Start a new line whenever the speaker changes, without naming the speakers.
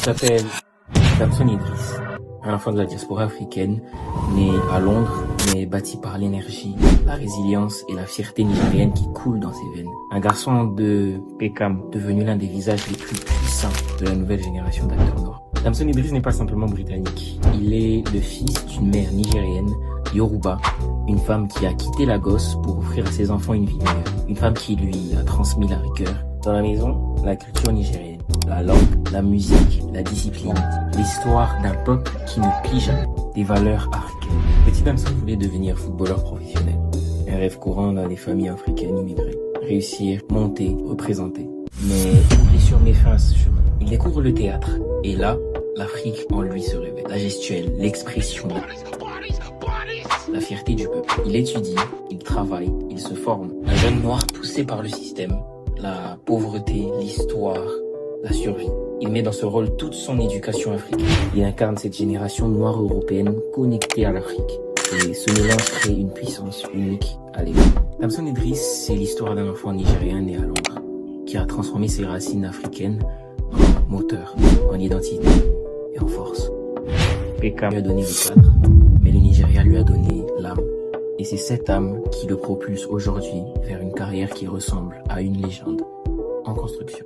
s'appelle Damson Idriss, un enfant de la diaspora africaine, né à Londres, mais bâti par l'énergie, la résilience et la fierté nigérienne qui coulent dans ses veines. Un garçon de Peckham, devenu l'un des visages les plus puissants de la nouvelle génération d'acteurs noirs. Damson Idriss n'est pas simplement britannique. Il est le fils d'une mère nigérienne, Yoruba, une femme qui a quitté Lagos pour offrir à ses enfants une vie meilleure. Une femme qui lui a transmis la rigueur. Dans la maison, la culture nigérienne, la langue, la musique, la discipline, l'histoire d'un peuple qui ne plie jamais, des valeurs africaines. Petit Damson voulait devenir footballeur professionnel. Un rêve courant dans les familles africaines immigrées. Réussir, monter, représenter. Mais une blessure met fin à ce chemin. Il découvre le théâtre. Et là, l'Afrique en lui se révèle. La gestuelle, l'expression, la fierté du peuple. Il étudie, il travaille, il se forme. Un jeune noir poussé par le système, la pauvreté, l'histoire, la survie. Il met dans ce rôle toute son éducation africaine. Il incarne cette génération noire européenne connectée à l'Afrique. Et ce mélange crée une puissance unique à l'époque. Damson Idriss, c'est l'histoire d'un enfant nigérien né à Londres, qui a transformé ses racines africaines en moteur, en identité et en force. Peckham lui a donné le cadre, mais le Nigeria lui a donné l'âme. Et c'est cette âme qui le propulse aujourd'hui vers une carrière qui ressemble à une légende en construction.